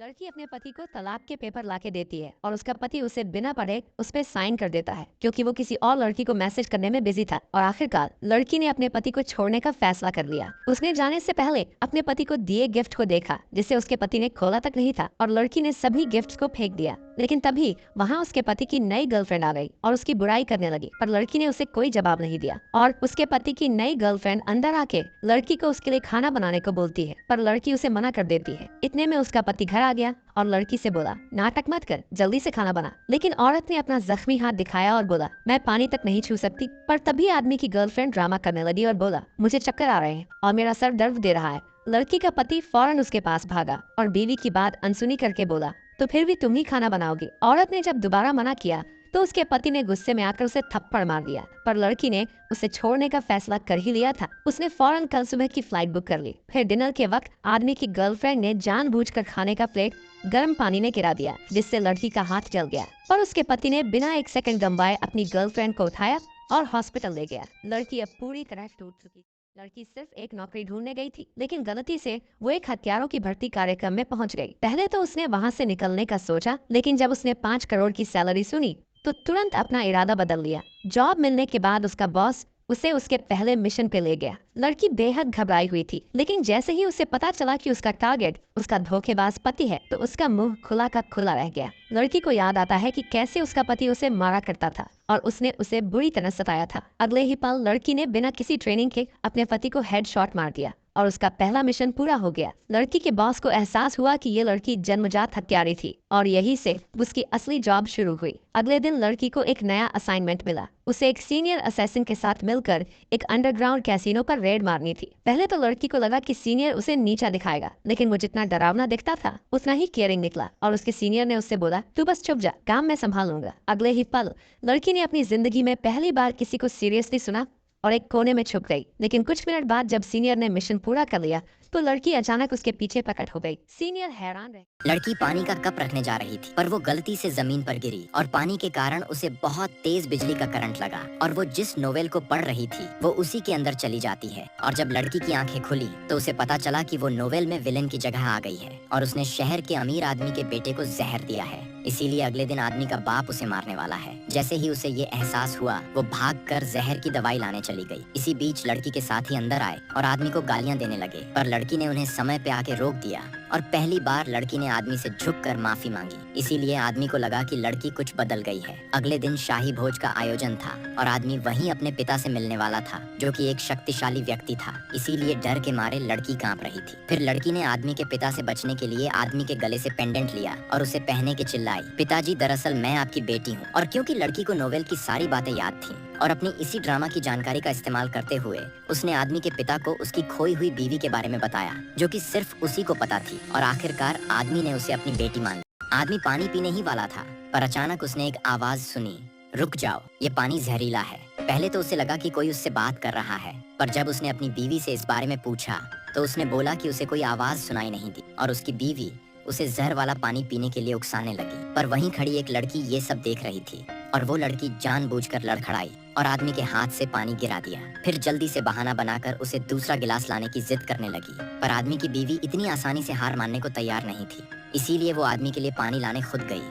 लड़की अपने पति को तलाक के पेपर लाके देती है और उसका पति उसे बिना पढ़े उस पे साइन कर देता है क्योंकि वो किसी और लड़की को मैसेज करने में बिजी था। और आखिरकार लड़की ने अपने पति को छोड़ने का फैसला कर लिया। उसने जाने से पहले अपने पति को दिए गिफ्ट को देखा जिसे उसके पति ने खोला तक नहीं था और लड़की ने सभी गिफ्ट्स को फेंक दिया। लेकिन तभी वहाँ उसके पति की नई गर्लफ्रेंड आ गई और उसकी बुराई करने लगी, पर लड़की ने उसे कोई जवाब नहीं दिया। और उसके पति की नई गर्लफ्रेंड अंदर आके लड़की को उसके लिए खाना बनाने को बोलती है, पर लड़की उसे मना कर देती है। इतने में उसका पति घर आ गया और लड़की से बोला, नाटक मत कर, जल्दी से खाना बना। लेकिन औरत ने अपना जख्मी हाथ दिखाया और बोला, मैं पानी तक नहीं छू सकती। पर तभी आदमी की गर्लफ्रेंड ड्रामा करने लगी और बोला, मुझे चक्कर आ रहे हैं और मेरा सर दर्द दे रहा है। लड़की का पति फौरन उसके पास भागा और बीवी की बात अनसुनी करके बोला, तो फिर भी तुम ही खाना बनाओगी। औरत ने जब दोबारा मना किया तो उसके पति ने गुस्से में आकर उसे थप्पड़ मार दिया, पर लड़की ने उसे छोड़ने का फैसला कर ही लिया था। उसने फौरन कल सुबह की फ्लाइट बुक कर ली। फिर डिनर के वक्त आदमी की गर्लफ्रेंड ने जानबूझकर खाने का प्लेट गर्म पानी में गिरा दिया, जिससे लड़की का हाथ जल गया। पर उसके पति ने बिना एक सेकंड गंवाए अपनी गर्लफ्रेंड को उठाया और हॉस्पिटल ले गया। लड़की अब पूरी तरह टूट चुकी। लड़की सिर्फ एक नौकरी ढूंढने गई थी, लेकिन गलती से वो एक हत्यारों की भर्ती कार्यक्रम में पहुंच गई। पहले तो उसने वहां से निकलने का सोचा, लेकिन जब उसने 5 करोड़ की सैलरी सुनी तो तुरंत अपना इरादा बदल लिया। जॉब मिलने के बाद उसका बॉस उसे उसके पहले मिशन पे ले गया। लड़की बेहद घबराई हुई थी, लेकिन जैसे ही उसे पता चला कि उसका टारगेट उसका धोखेबाज पति है, तो उसका मुंह खुला का खुला रह गया। लड़की को याद आता है कि कैसे उसका पति उसे मारा करता था और उसने उसे बुरी तरह सताया था। अगले ही पल लड़की ने बिना किसी ट्रेनिंग के अपने पति को हेडशॉट मार दिया और उसका पहला मिशन पूरा हो गया। लड़की के बॉस को एहसास हुआ कि ये लड़की जन्मजात हत्यारी थी और यही से उसकी असली जॉब शुरू हुई। अगले दिन लड़की को एक नया असाइनमेंट मिला। उसे एक सीनियर असैसिन के साथ मिलकर एक अंडरग्राउंड कैसीनो पर रेड मारनी थी। पहले तो लड़की को लगा कि सीनियर उसे नीचा दिखाएगा, लेकिन वो जितना डरावना दिखता था उतना ही केयरिंग निकला और उसके सीनियर ने उससे बोला, तू बस चुप जा, काम मैं संभालूंगा। अगले ही पल लड़की ने अपनी जिंदगी में पहली बार किसी को सीरियसली सुना और एक कोने में छुप गई। लेकिन कुछ मिनट बाद जब सीनियर ने मिशन पूरा कर लिया तो लड़की अचानक उसके पीछे प्रकट हो गई। सीनियर हैरान रहे। लड़की पानी का कप रखने जा रही थी, पर वो गलती से जमीन पर गिरी और पानी के कारण उसे बहुत तेज बिजली का करंट लगा और वो जिस नोवेल को पढ़ रही थी वो उसी के अंदर चली जाती है। और जब लड़की की आंखें खुली तो उसे पता चला कि वो नोवेल में विलेन की जगह आ गई है और उसने शहर के अमीर आदमी के बेटे को जहर दिया है। इसीलिए अगले दिन आदमी का बाप उसे मारने वाला है। जैसे ही उसे ये एहसास हुआ वो भागकर जहर की दवाई लाने चली गई। इसी बीच लड़की के साथी अंदर आए और आदमी को गालियां देने लगे, पर लड़की ने उन्हें समय पे आके रोक दिया और पहली बार लड़की ने आदमी से झुककर माफी मांगी। इसीलिए आदमी को लगा कि लड़की कुछ बदल गई है। अगले दिन शाही भोज का आयोजन था और आदमी वहीं अपने पिता से मिलने वाला था, जो कि एक शक्तिशाली व्यक्ति था। इसीलिए डर के मारे लड़की कांप रही थी। फिर लड़की ने आदमी के पिता से बचने के लिए आदमी के गले से पेंडेंट लिया और उसे पहने के चिल्लाई, पिताजी दरअसल मैं आपकी बेटी हूँ। और क्योंकि लड़की को नोवेल की सारी बातें याद थी और अपनी इसी ड्रामा की जानकारी का इस्तेमाल करते हुए उसने आदमी के पिता को उसकी खोई हुई बीवी के बारे में बताया, जो कि सिर्फ उसी को पता थी। और आखिरकार आदमी ने उसे अपनी बेटी मान ली। आदमी पानी पीने ही वाला था, पर अचानक उसने एक आवाज सुनी, रुक जाओ, ये पानी जहरीला है। पहले तो उसे लगा कि कोई उससे बात कर रहा है, पर जब उसने अपनी बीवी से इस बारे में पूछा तो उसने बोला कि उसे कोई आवाज सुनाई नहीं दी और उसकी बीवी उसे जहर वाला पानी पीने के लिए उकसाने लगी। पर वहीं खड़ी एक लड़की ये सब देख रही थी और वो लड़की जानबूझकर लड़खड़ाई और आदमी के हाथ से पानी गिरा दिया। फिर जल्दी से बहाना बनाकर उसे दूसरा गिलास लाने की जिद करने लगी, पर आदमी की बीवी इतनी आसानी से हार मानने को तैयार नहीं थी। इसीलिए वो आदमी के लिए पानी लाने खुद गई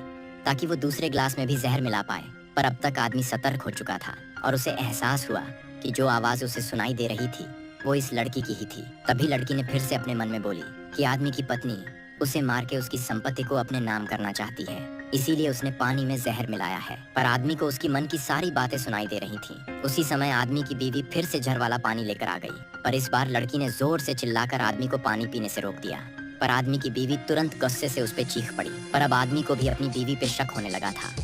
ताकि वो दूसरे गिलास में भी जहर मिला पाए। पर अब तक आदमी सतर्क हो चुका था और उसे एहसास हुआ कि जो आवाज उसे सुनाई दे रही थी वो इस लड़की की ही थी। तभी लड़की ने फिर से अपने मन में बोली कि आदमी की पत्नी उसे मार के उसकी संपत्ति को अपने नाम करना चाहती है, इसीलिए उसने पानी में जहर मिलाया है। पर आदमी को उसकी मन की सारी बातें सुनाई दे रही थीं। उसी समय आदमी की बीवी फिर से जहर वाला पानी लेकर आ गई, पर इस बार लड़की ने जोर से चिल्लाकर आदमी को पानी पीने से रोक दिया। पर आदमी की बीवी तुरंत गुस्से से उस पर चीख पड़ी। पर अब आदमी को भी अपनी बीवी पे शक होने लगा था।